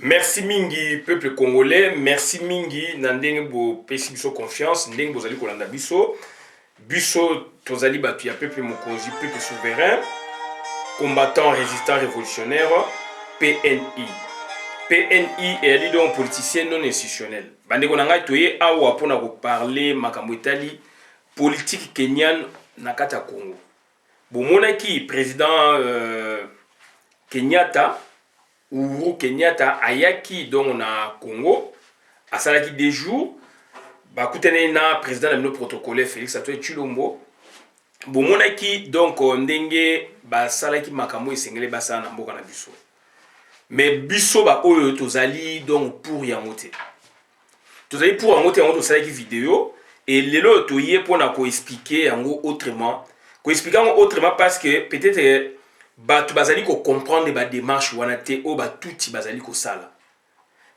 Merci mingi peuple congolais, merci mingi nandenge bo pesi biso confiance, ndenge bozali kolanda biso. Biso tozali batu ya peuple mokonzi, peuple souverain, combattant résistant révolutionnaire, PNI. PNI est donc politicien non institutionnel. Bandeko na ngai toye awa pona ko parler makambo etali politique kenyane na kati ya Congo. Bomonaki président Kenyatta Uhuru Kenyatta ayaki donc na Congo asalaki des jours bakutene na président na protocole Félix Antoine Tshilombo bomonaki donc ndenge basalaki makambo esengele basala na mboka na biso mais biso ba oyo tozali donc pour yango te tozali pour yango te yango tosalaki vidéo et lelo toye pona ko expliquer yango autrement parce que peut-être batu bazali ko comprendre ba démarche wana te o ba tuti bazali ko sala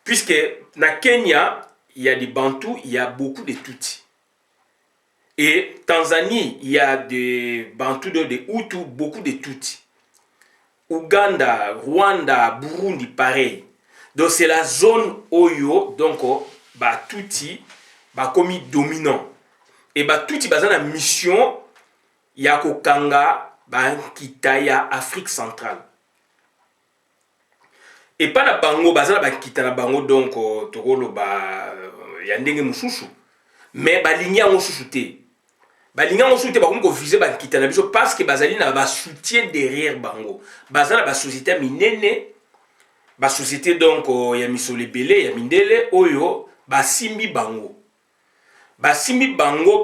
puisque na Kenya il y a des Bantous, il y a beaucoup de Tutsis. Et Tanzanie, il y a des Bantous, des Hutus, beaucoup de Tutsis. Ouganda, Rwanda, Burundi, pareil. Donc c'est la zone Oyo, donc ba Tutsi, ba komi dominant. Et ba Tutsi bazana la mission ya kokanga ba kita ya Afrique centrale. Et pas na bango bazana ba kita na bango donc tokolo ba ya ndenge mususu mais balinga ngo susute balinga ngo susute ba ko viser ba kita na biso parce que bazali na ba soutien derrière bango bazana ba société minene ba société donc ya misole belé ya mindele oyo ba simbi bango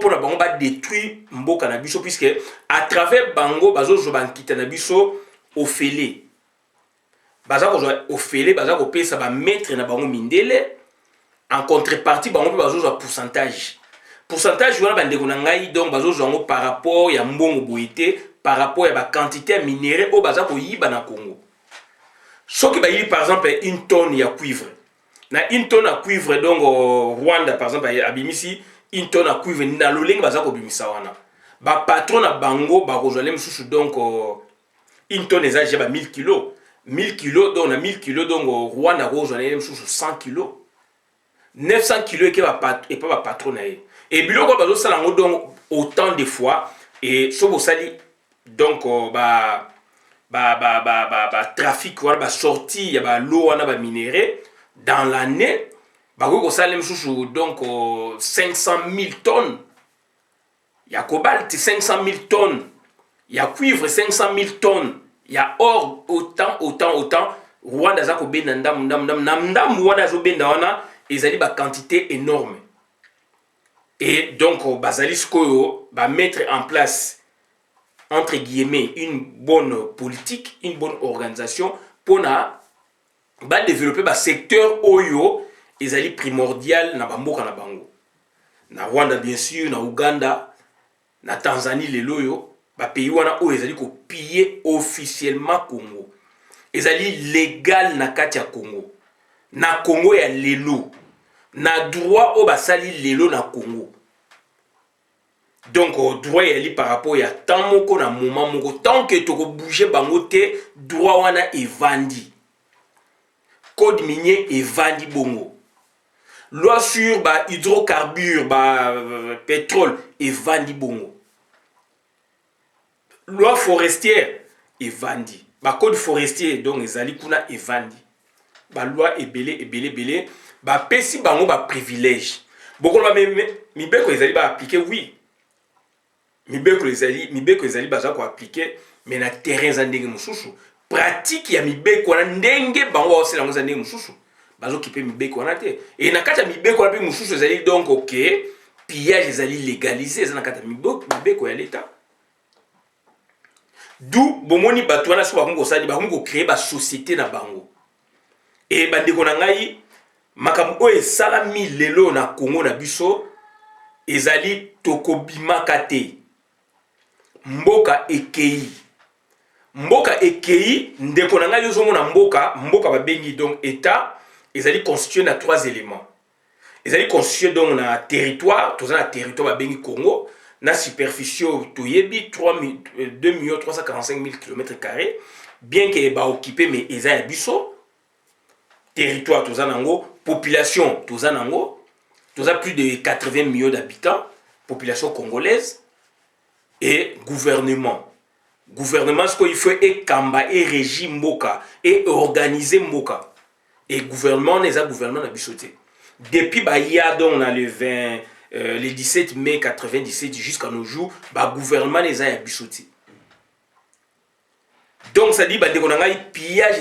pour na bango ba détruire mboka na biso puisque à travers bango bazo zo ba kita na biso ofele baza ko ofele baza ko pesa ba mettre na bango mindele en contrepartie bango pe bazo zo pourcentage wana bandeko na ngai donc bazo zo par rapport ya mbongo boité par rapport ya ba quantité minéraux o baza ko yiba na Congo soki ba yi par exemple une tonne ya cuivre na une tonne ya cuivre donc Rwanda par exemple abimisi une tonne ya cuivre na lolenge baza ko bimisa wana ba patron na bango ba kozwale mususu donc une tonne ezage ba 1000 kg 1000 kg donc na 1000 kg donc Rwanda kozwale mususu 100 kg 900 kg et pas patron et biloko bazo sala ngo donc autant de fois et so bo sali donc trafic wala ba sortie ya ba l'eau wana ba minéraux dans l'année ba ko sala mususu donc 500 000 tonnes ya cobalt 500 000 tonnes ya cuivre 500 000 tonnes ya or autant Rwanda za ko benda ndam wana zo benda wana ezali ba quantité énorme et donc bazali skoyo ba mettre en place entre guillemets une bonne politique, une bonne organisation pour na ba développer ba secteur oyo ezali primordial na bamboka na bango na Rwanda bien sûr na Ouganda na Tanzanie lelo yo ba pays wana oyo ezali ko piller officiellement Congo ezali légal na kati ya Congo na Congo ya lelo na droit au basali lelo na Congo donc droit yali par rapport ya temps moko na moment moko tant que to ko bouger bango te droit wana evandi code minier evandi bongo loi sur ba hydrocarbures ba pétrole evandi bongo loi forestière evandi ba code forestier donc ezali kuna evandi ba loi ebele ba pesi bango ba privilège bokolo ba mibeko ezali ba appliquer oui mibeko ezali baza ko appliquer mais na terrain za ndenge mususu pratique ya mibeko wana ndenge bango osela ngo za ndenge mususu bazo kipe mibeko wana te et na kati ya mibeko wana pe mususu ezali donc OK pillage ezali légalisé za na kati ya mibeko ya l'état d'où bomoni bato wana so ba kongo sali ba kongo créer ba société na bango et bandeko na ngai makambo oyo esalami lelo na Congo na biso ezali tokobimaka te mboka ekei ndeko na ngai ozomona mboka babengi donc état ezali constitué na 3 éléments ezali constitué donc na territoire toza na territoire babengi Congo na superficie toyebi 2 345 000 km², bien que ba occupé mais eza ya biso territoire toza nango, population toza nango, toza plus de 80 millions d'habitants, population congolaise, et gouvernement. Gouvernement, ce qu'il faut est kamba, et régime mboka, et organiser mboka. Et gouvernement, les gouvernement n'a bisoté. Depuis on a le 17 mai 97 jusqu'à nos jours, gouvernement les a bisoté. Donc ça dit qu'on a un pillage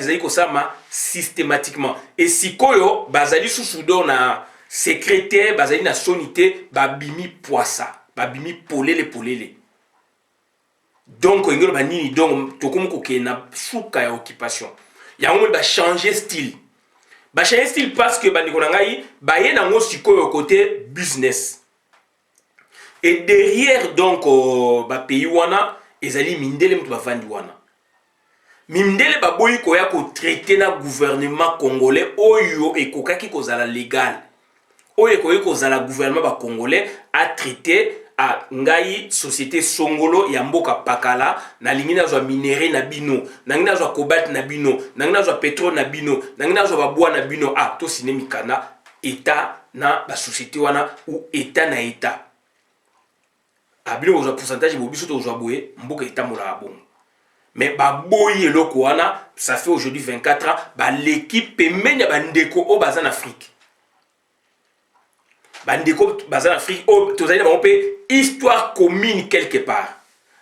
systématiquement. Et si koyo bazali sous na secrétaire, bazali na sonité, bimi poissa, bimi polele. Donc il y a donc tokomoko ke na souka ya occupation. Ya on va changer style. Ba changer style parce que bandeko na ngai ba ye na ngo sikoyo côté business. Et derrière donc ba pays wana ezali mindele mutu bavandi wana. Mindele baboyi koya ko traiter na gouvernement congolais oyo ekokaki kozala légal. Oyo ekoki kozala gouvernement ba congolais a traité a ngai société songolo ya mboka pakala na lingi na zwa minéraux na bino, na ngi na zwa cobalt na bino, na ngi na zwa pétrole na bino, na ngi na zwa bois na bino, to sine mikana état na ba société wana ou état na état. Abino ozwa pourcentage bobiso to ozwa boye mboka état mola bon. Mais ba boyi eloko wana ça fait aujourd'hui 24 ans ba l'équipe menya bandeko o bazan Afrique. Bandeko bazan Afrique o tozali ba pe histoire commune quelque part.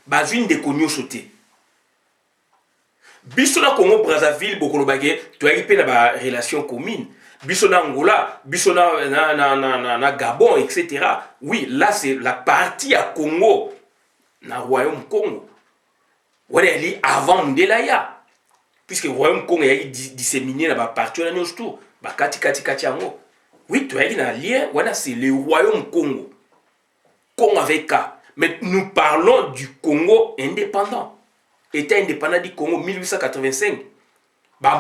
Bazune de konyo sauté. Biso na Congo Brazzaville bokolo bagé toyaki pe na ba relation commune. Biso na Angola, biso na Gabon etc. Oui, là c'est la partie à Congo na royaume Congo. Voilà, avant Ndelaya. Puisque le royaume Congo a disséminé dans la partie de l'Anjou, Kati Ango. Oui, tu as dit un lien, voilà, c'est le royaume Congo. Congo avec K. Mais nous parlons du Congo indépendant. État indépendant du Congo 1885.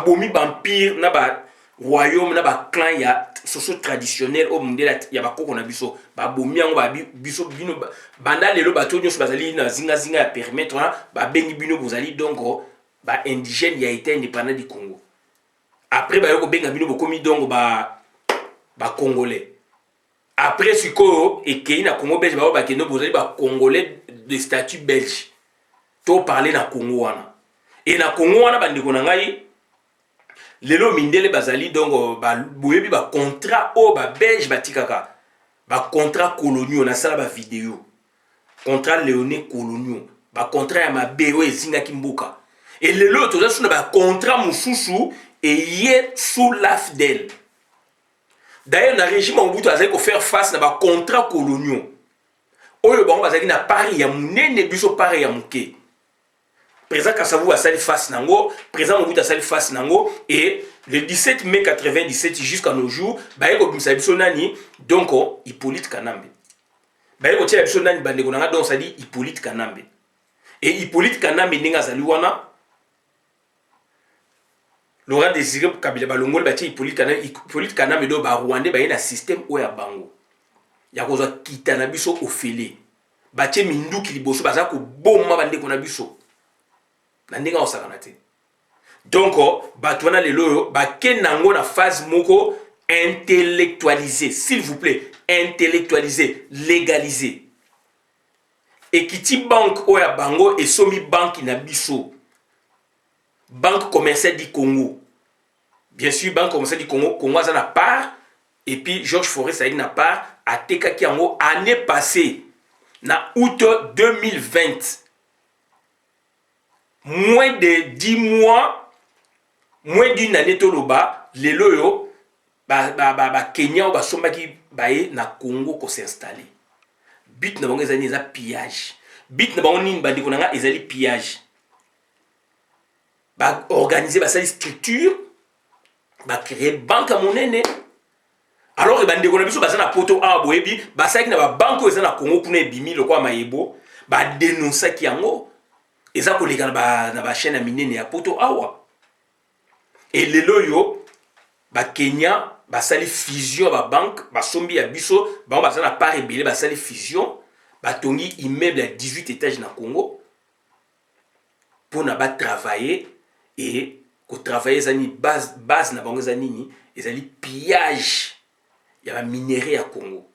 Bomi Bampire, na ba royaume, na ba clan ya socio traditionnel au monde ya ba koko na biso. Bomi ango ba biso bino banda lelo bato nyo bazali na zinga ya permettre ba bengi bino bozali donc ba indigène ya été indépendant du Congo. Après ba yoko benga bino bokomi donc ba congolais. Après siko ekei na Congo belge ba kendo bozali ba congolais de statut belge. To parler na Congo wana. Et na Congo wana bandeko na ngai lelo mindele bazali donc ba boyebi ba contrat o ba belge batikaka. Ba contrat coloniaux na sala ba vidéo. Contrat léoné coloniaux. Ba contrat ya mabeo ezinga kimbuka. Et lelo toza suna ba contrat mususu et yé sous l'AFDEL. D'ailleurs na régime Mobutu azali ko faire face na ba contrat coloniaux. Oyo bango bazali na Paris ya munene biso Paris ya muke. Président Kassavou a sali face nango, président Mobutu a sali face nango et le 17 mai 97 jusqu'à nos jours, baeko bimsa biso nani donc Hippolyte Kanambe. Baeko tia biso nani bandeko nanga donc ça dit Hippolyte Kanambe. Et Hippolyte Kanambe ninga zali wana Laurent Désiré Kabila balongol ba tia Hippolyte Kanambe do ba Rwandais ba yena système oya bango. Ya kozwa kitana biso ofele. Ba tia minduki liboso baza ko bomba bandeko na biso. Nandinga osakanate. Donc, batwana lelo bakenango na phase moko intellectualisé, s'il vous plaît, intellectualisé, légalisé. Et kiti banque oya bango et somi banque na biso. Banque commerciale du Congo. Bien sûr, banque commerciale du Congo, Congo a na part et puis Georges Forest a na part à tekaki yango année passée na août 2020. Moins de 10 mois, moins d'une année toloba, les loyo, Kenya ou Sombaki bae na Congo ko s'installer. Bit na bango ezali za pillage. Bit na bango nini bandi konanga ezali pillage. Ba organiser ba sali structure, ba créer banque monene. Alors bandi konanga biso bazana poto a boyebi, ba saki na ba banque ezana Congo kuna ebimi lokwa mayebo, ba dénoncer ki yango. Et ça, les gens na ba chaîne minene ya poto awa. Et les loyo, ba Kenya, ba sali fusion ba banque, ba sombi ya biso, ba on na pas rebelle, ba sali fusion, ba tongi immeuble à 18 étages na Congo pour na ba travailler et travailler ezali base na bango ezali nini ezali pillage ya ba minerai ya Congo.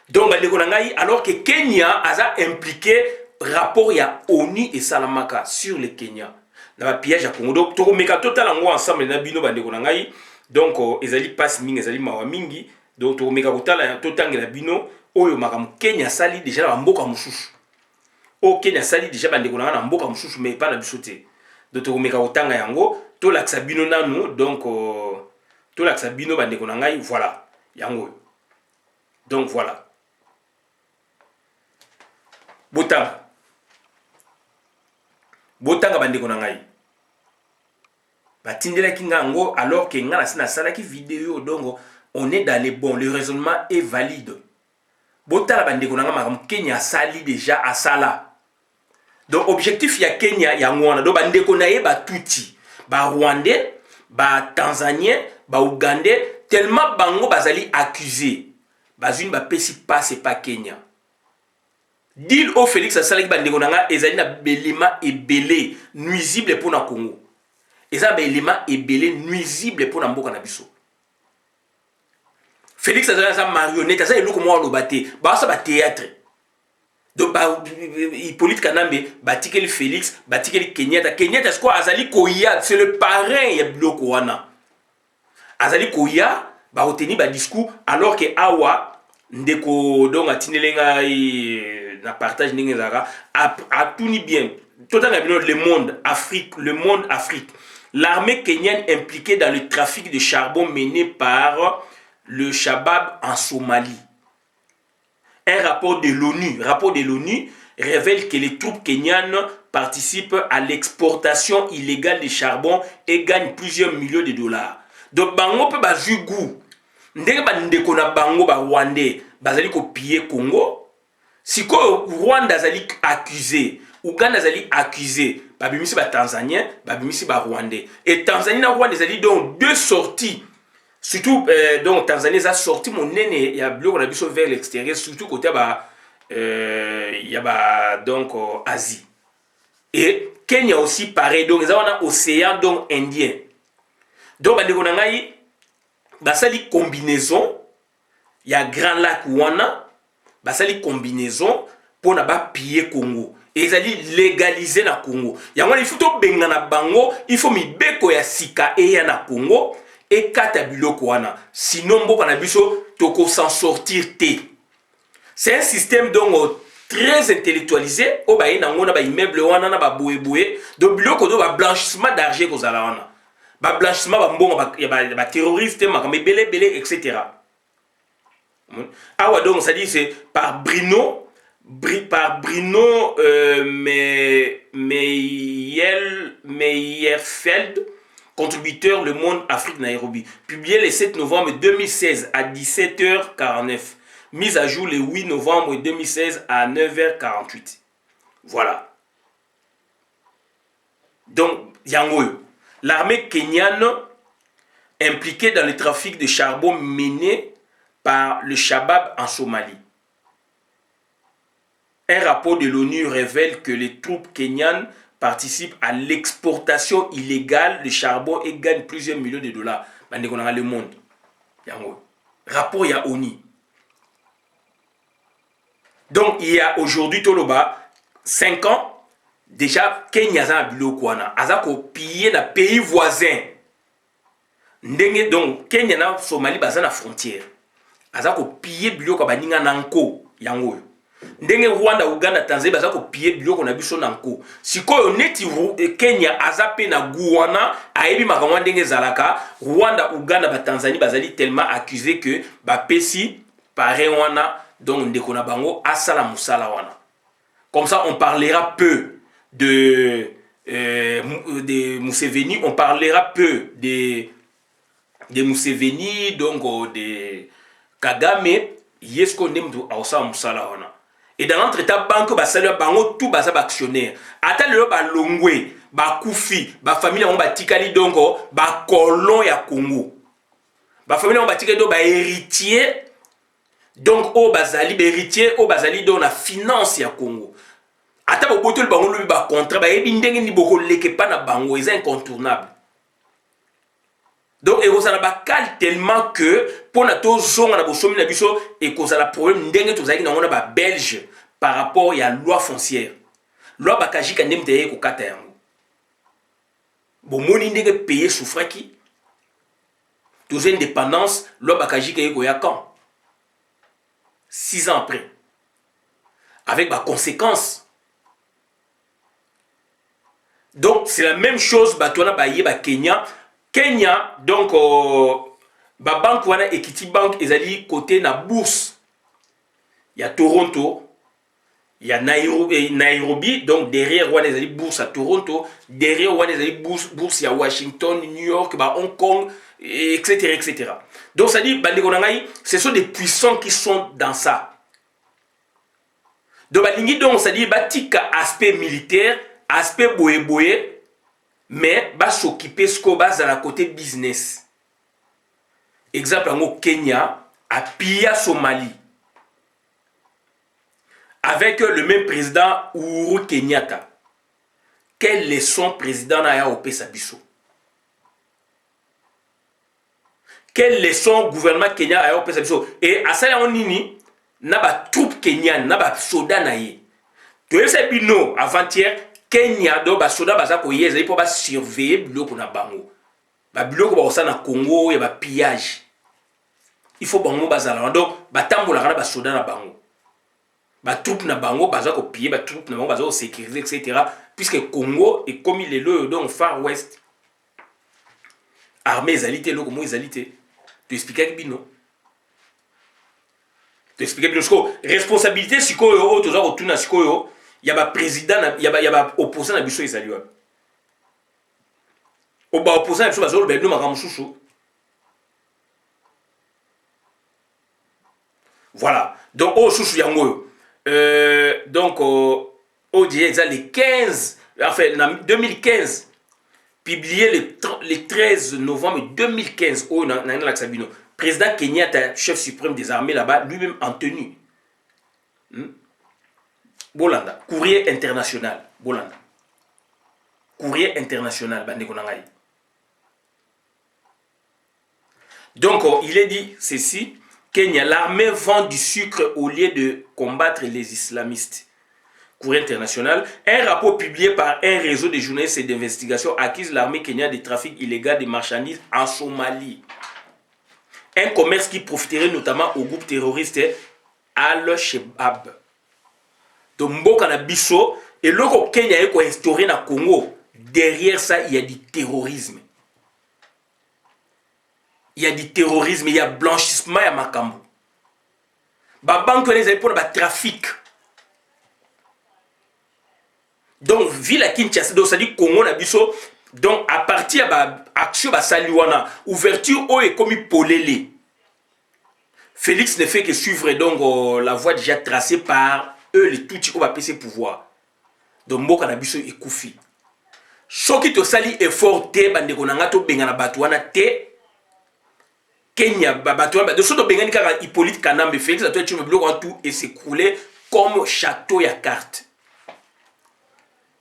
Donc bandeko na ngai alors que Kenya aza impliqué rapport ya ONU et Salamaka sur le Kenya na ba pillage ya Congo. Donc to meka total ngo ensemble na bino bandeko na ngai. Donc ezali passe mingi ezali mawa mingi. Donc to meka kotala to tangela bino oyo makamu Kenya sali déjà na mboka mususu. O Kenya sali déjà bandeko na mboka mususu mais pas na bisote. Donc to meka kotanga yango to laksa bino nanu donc to laksa bino bandeko na ngai voilà yango. Donc voilà. Botanga bandeko na ngai. Batindela kingango alors que ngana sina salaki vidéo donc on est dans les bons, le raisonnement est valide. Botala bandeko na ngai makam Kenya sali déjà à sala. Donc objectif ya Kenya ya ngwana do bandeko na ye ba tuti, ba Rwandais, ba Tanzanien, ba Ougandais tellement bango bazali accusé. Bazune ba pesi passe pas Kenya. Deal au Félix Asalaki bandeko nanga ezali na belema ebele nuisible pour na Congo. Eza belema ebele nuisible pour na mboka na biso. Félix Asalaki sa marionnette asa eloko mo lobate ba sa ba théâtre. Donc ba Hippolyte Kanambe batikeli Félix batikeli Kenyatta est quoi azali koya c'est le parrain ya biloko wana. Azali koya ba oteni ba discours alors que awa ndeko donc atinelenga na partage ndenge zaka a tout ni bien total le monde Afrique l'armée kenyane impliquée dans le trafic de charbon mené par le Shabab en Somalie. Un rapport de l'ONU révèle que les troupes kenyanes participent à l'exportation illégale de charbon et gagnent plusieurs millions de dollars. Donc bango pe bazugu ndenge bandeko na bango ba Rwandais bazali ko piller Congo. Si Rwanda zali accusé, Ouganda zali accusé, babimisi ba Tanzanien, babimisi ba Rwandais. Et Tanzanie na Rwanda zali donc deux sorties. Surtout donc Tanzanie a sorti mon nene il y a bleu on a biso vers l'extérieur surtout côté ba y a ba donc Asie. Et Kenya aussi pareil donc ils ont un océan donc Indien. Donc bandeko na ngai basali combinaison il y a Grand Lac wana basali combinaison pour na ba piller Congo et ils allaient légaliser na Congo yango il faut to benga na bango il faut mi beko ya sika e ya na Congo et kata biloko wana sinon mboka na biso toko s'en sortir te. C'est un système donc très intellectualisé o ba ina ngona ba immeuble wana na ba boye donc biloko do ba blanchissement d'argent ko zala wana ba blanchissement ba mbongo ba terroriste makamba belé etc. Ah ouais, donc ça dit c'est par Bruno Meyerfeld, contributeur Le Monde Afrique Nairobi, publié le 7 novembre 2016 à 17h49, mise à jour le 8 novembre 2016 à 9h48. Voilà. Donc, Yangoyo, l'armée kenyane impliquée dans le trafic de charbon mené par le Shabab en Somalie. Un rapport de l'ONU révèle que les troupes kenyanes participent à l'exportation illégale de charbon et gagnent plusieurs millions de dollars. Dans le monde. Rapport, il y a ONU. Donc, il y a aujourd'hui, Toloba, 5 ans, déjà, Kenya a bilokwana. Aza copié dans pays voisins. Donc, Kenya na Somalie, baza na frontière. Aza copié biloko baninga nanko yango. Ndenge Rwanda, Uganda, Tanzanie baza copié biloko na biso nanko. Sikoyo neti Kenya aza pe na guwana ayebi makamwa ndenge zalaka Rwanda, Uganda, ba Tanzanie bazali tellement accusé que ba pesi paré wana donc ndeko na bango asala musala wana. Comme ça on parlera peu de Museveni, on parlera peu de Museveni donc de Kagame yesko ndemdu awsa musala wana. Et dans l'entretemps banque ba salut bango tout baza actionnaire. Ata le ba longwe, ba kufi, ba famille on ba tikali donc ba colon ya Congo. Ba famille on ba tikali donc ba héritier. Donc o bazali ba héritier o bazali donc la finance ya Congo. Ata ba botol bango lu ba contrat ba yebi ndenge ni boko leke pa na bango, c'est incontournable. Donc et vous avez cal tellement que pour na to zonga na bosomi na biso et cause la problème ndenge to zaki na ngona ba belge par rapport à la loi foncière. Loi bakaji ka ndem teye ko kata yango. Bon moni ndenge payer souffraki. Tous indépendance, loi bakaji ka yeko ya quand 6 ans après. Avec ma conséquence. Donc c'est la même chose batona baye ba Kenya. Kenya donc ba banque wana Equity Bank ezali côté na bourse. Il y a Toronto, il y a Nairobi, donc derrière wana ezali bourse à Toronto, derrière wana ezali bourse il y a Washington, New York, ba Hong Kong, etc., etc. Donc ça dit bandeko nangai, ce sont des puissants qui sont dans ça. Donc balingi donc ça dit batika aspect militaire, aspect boye mais va s'occuper ce qu'on base à la côté business. Exemple en Kenya, à Pia Somalie, avec le même président Uhuru Kenyatta. Quelle leçon président n'a opé Sabiso? Quelle leçon gouvernement Kenya a opé Sabiso? Et à ça on nini, n'a pas troupe kenyan, n'a pas soda naïe. Tu sais bino avant-hier. Kenya do ba soda baza ko yeza ipo ba surveiller biloko na bango. Ba biloko ba osana Congo ya ba pillage. Il faut bango bazala donc ba tambola kana ba soda na bango. Ba troupe na bango baza ko piller ba troupe na bango baza ko sécuriser etc. Puisque Congo est comme il est le donc Far West. Armée ezalité loko mo ezalité. Tu expliquer bino. Tu expliquer bino sko responsabilité sikoyo to za ko tuna sikoyo. Il y a un président, il y a un opposant à Bissau et Salut. Au bas opposant à Bissau, il y a un chouchou. Voilà. Donc, au chouchou yango. Donc, au dia, les 15, enfin, en 2015, publié le 13 novembre 2015, au Nana Laksabino, président Kenyatta, chef suprême des armées là-bas, lui-même en tenue. Bolanda, courrier international, Bolanda. Courrier international, Bandekonangai. Donc, il est dit ceci, Kenya, l'armée vend du sucre au lieu de combattre les islamistes. Courrier international, un rapport publié par un réseau de journalistes et d'investigation accuse l'armée kenyane du trafic illégal de marchandises en Somalie. Un commerce qui profiterait notamment au groupe terroriste Al-Shabaab. Donc, Mboka na biso, et le Kenya est instauré na Congo. Derrière ça, il y a du terrorisme. Il y a du terrorisme, il y a blanchissement, il y a makambo. Ba banque les a pour le trafic. Donc, ville à Kinshasa, donc ça dit Congo na biso. Donc, à partir de l'action de Saliwana, ouverture où est comme polélé. Félix ne fait que suivre donc la voie déjà tracée par eux, les tout qui ont ses pouvoirs. Donc, Mboka na biso est koufi. Soki to sali effort te bande konanga to bengana batwana te Kenya batwana de soto bengani kaka Hippolyte Kanambe Félix a tout bloc en tout et s'écrouler comme château ya carte.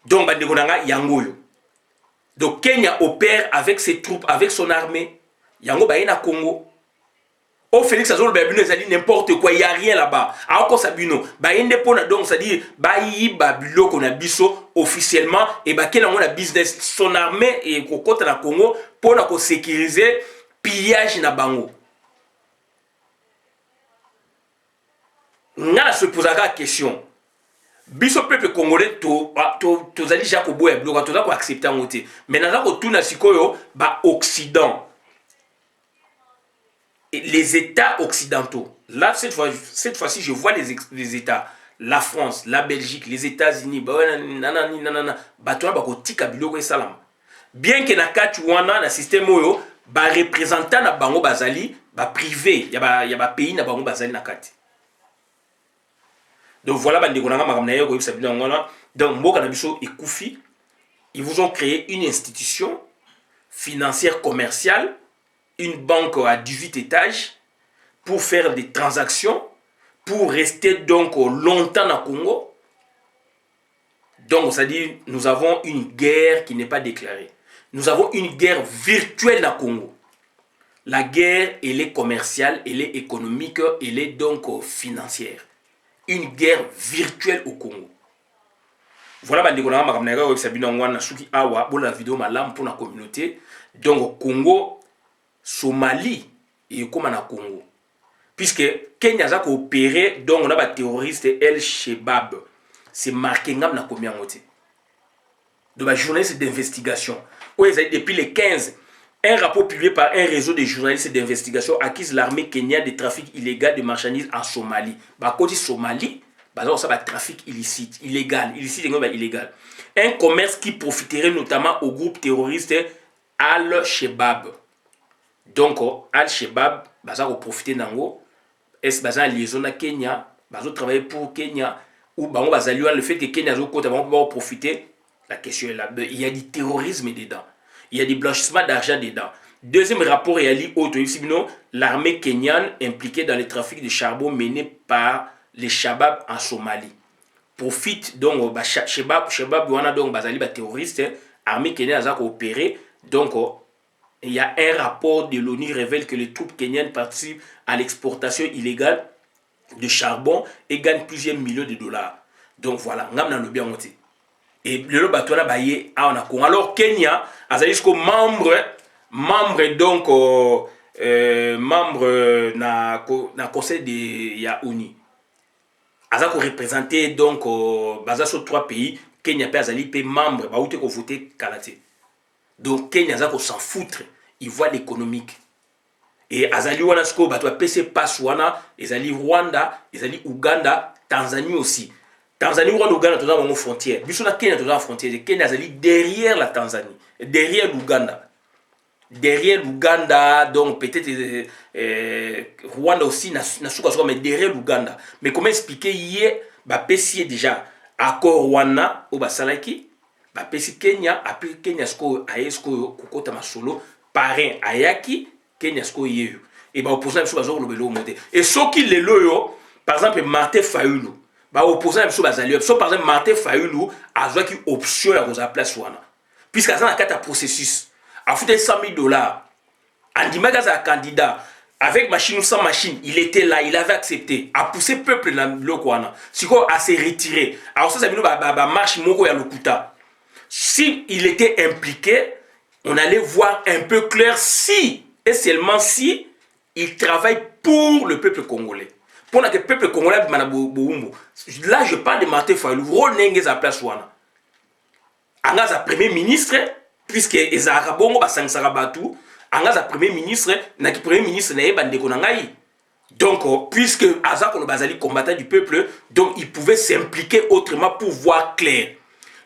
Donc bande konanga yangoyo. Donc Kenya opère avec ses troupes, avec son armée. Yango ba na Congo. Oh Félix Azol Babino ezali n'importe quoi, il y a rien là-bas. Alors Sabino, ba inde pona donc ça dit ba yi babilo qu'on a biso officiellement et ba quel la business son armée et kokota na Congo pour na ko sécuriser pillage na bango. Nga se poser la question. Biso peuple congolais to zali Jacobo ya bloka to za ko accepter ngote. Mais na ko tuna sikoyo ba Occident. Les États occidentaux, là cette fois-ci je vois les États, la France, la Belgique, les États-Unis, bien que na kati wana na système oyo ba représentant na bango bazali ba privé, ya ba pays na bango bazali na kati. Donc voilà bandeko nanga makamna yo ko sabina ngona, donc mboka na biso ekufi, ils vous ont créé une institution financière commerciale, une banque à 18 étages pour faire des transactions, pour rester donc longtemps au Congo. Donc, c'est-à-dire, nous avons une guerre qui n'est pas déclarée. Nous avons une guerre virtuelle au Congo. La guerre, elle est commerciale, elle est économique, elle est donc financière. Une guerre virtuelle au Congo. Voilà, bandeko na makamnaga ko sabina ngwana suki awa bola vidéo malam pour la communauté. Donc Congo, Somalie et comme na Congo. Puisque Kenya a coopéré, donc on a des terroristes El Shebab. C'est marqué ngam na combien moté. De la journaliste d'investigation. Depuis les 15, un rapport publié par un réseau de journalistes d'investigation accuse l'armée kenyane de trafic illégal de marchandises en Somalie. Bah, côté Somalie, bah, ça va trafic illicite, illégal, illégal. Un commerce qui profiterait notamment au groupe terroriste Al-Shebab. Donc, Al-Shebab, bah, ça va profiter d'ango. Est-ce que bah, liaison à Kenya, bah, ça travailler pour Kenya, ou bah, on va saluer le fait que Kenya va profiter. La question est là. Il y a du terrorisme dedans. Il y a du blanchissement d'argent dedans. Deuxième rapport réalisé l'armée kenyane impliquée dans le trafic de charbon mené par les Shabab en Somalie. Profite donc Shabab donc bazali ba terroriste, armée kenyane a coopéré. Donc il y a un rapport de l'ONU qui révèle que les troupes kenyanes participent à l'exportation illégale de charbon et gagnent plusieurs millions de dollars. Donc voilà, ngam le bien monté. Et le bateau baillé à Congo. Alors Kenya a jusqu'au membre donc membre na conseil de Yaouni. A représenté donc basé sur 3 pays. Kenya peut azali pe membre ba outé ko voter kalaté. Donc Kenya a s'en foutre, il voit l'économique. Et azali wana sko bateau PC passe wana, ezali Rwanda, ezali Uganda, Tanzanie aussi. Tanzanie, Rwanda, Ouganda, tous ont une frontière. Bisous la Kenya, tous ont une frontière. Kenya, c'est derrière la Tanzanie, derrière l'Ouganda. Derrière l'Ouganda, donc peut-être Rwanda aussi, mais derrière l'Ouganda. Mais comment expliquer hier, PCA déjà, accord Rwanda, au Basalaki, PCA Kenya, après Kenya, Aesko, Kokota Masolo, parrain Ayaki, Kenya, Yeyo. Et opposant à le Belo monté. Et ce qui les loyo, par exemple, Martin Fayulu. Bah opposant à bazali so par exemple Martin Fayulu a joué qui option à la place wana puisque ça na carte processus a foutu $100,000 Andimaga a candidat avec machine ou sans machine, il était là, il avait accepté a poussé peuple dans le wana siko a se retirer alors ça bino ba marche moko ya lokuta si il était impliqué on allait voir un peu clair si et seulement si il travaille pour le peuple congolais. Pour que le peuple congolais là je parle de Martin Fayulu Ronengue à place wana anga premier ministre puisque ezaka bongo basangisaka batu anga premier ministre na ki premier ministre na yeba ndeko na ngai donc puisque azako le bazali combattant du peuple donc il pouvait s'impliquer autrement pour voir clair.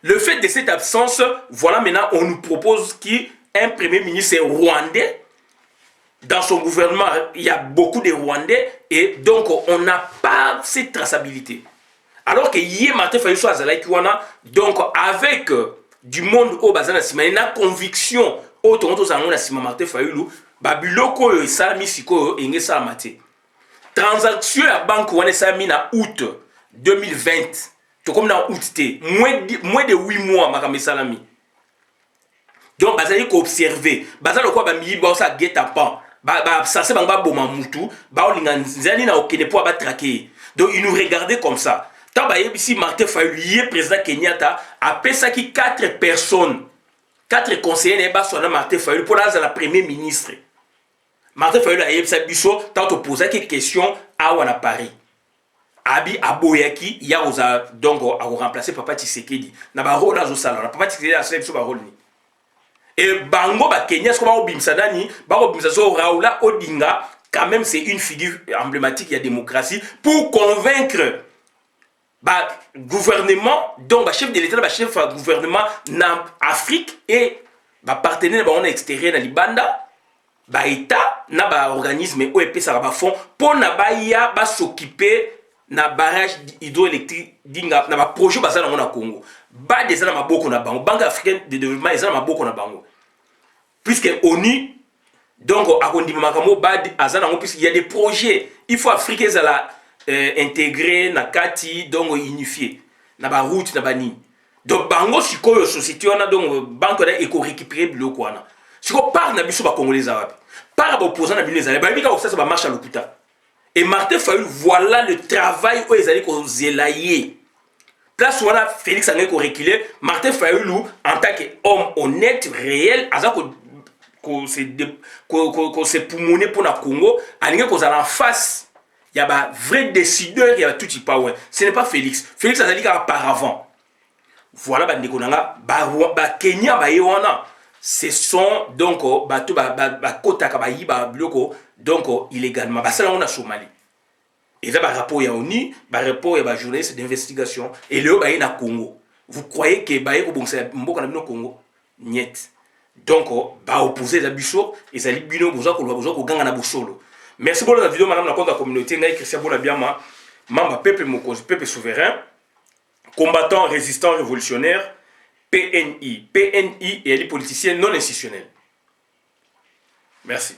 Le fait de cette absence, voilà maintenant on nous propose qu'un premier ministre rwandais. Dans son gouvernement, il y a beaucoup de Rwandais et donc on n'a pas cette traçabilité. Alors que hier Martin Fayulu soit Azalaïkiwana, donc avec du monde au Bazana Sima, il y a une conviction au Toronto Zangona Sima Martin Fayulu, Babiloko et Salami Siko et Ngesalamate. Transaction à banque Wane Sami na août 2020, tout comme dans août, moins de 8 mois, Makame Salami. Donc, bazali ko observer, bazali ko ba mi ba sa geta pan. Ça c'est banga boma mutu, ba olinga nzali na okene po ba traquer. Donc ils nous regardaient comme ça. Tant ba ici Martin Fayulu, président Kenyatta, a pesa ki 4 personnes, 4 conseillers ba sona Martin Fayulu pour la premier ministre. Martin Fayulu a yebisa biso tant to poser quelques questions à wana Paris. Abi aboyaki ya oza donc a remplacer Papa Tshisekedi. Na ba rôle azo sala, Papa Tshisekedi a fait ba rôle ni. Et Bango ba Kenya ce qu'on va obimsa dani, ba obimsa so Raoula Odinga, quand même c'est une figure emblématique de la démocratie pour convaincre ba gouvernement donc ba chef de l'état ba chef de gouvernement en Afrique et ba partenaire ba on extérieur na libanda ba état na ba organisme o epesa ba fond pour na ba ya ba s'occuper na barrage hydroélectrique dinga na ba projet ba na Congo ba des na maboko na bango banque africaine de développement ezana maboko na bango puisque ONU donc a kondima makamo ba azana ngo puisqu'il y a des projets il faut africains à la intégrer na kati donc unifier na ba route na ba ni donc bango sikoyo société on a donc banque na éco récupérer biloko wana siko par na biso ba congolais arabe par ba opposant na biso ezali ba bika ko ça ba marche à l'hôpital. Et Martin Fayulu, voilà le travail où ils allaient zélayer. Place où on a Félix Angue qui reculé, Martin Fayulu, en tant qu'homme honnête, réel, qu'on s'est poumoné pour le Congo, aligné qu'on a en face, il y a un vrai décideur, il y a tout type pas. Ce n'est pas Félix. Félix a dit qu'auparavant, voilà, Kenya, ce sont donc donc illégalement ça on a Somalie et là rapport ya ONU rapport ya journaliste d'investigation et le ba na Congo vous croyez que ba ko bongsa mboka na bino Congo niet donc ba opposer la biso et ça libino boza ko ganga na bosolo. Merci pour la vidéo madame la compte de la communauté ngai Christian Bonabiama membre peuple mokozi peuple souverain combattant résistant révolutionnaire PNI et les politiciens non institutionnels. Merci.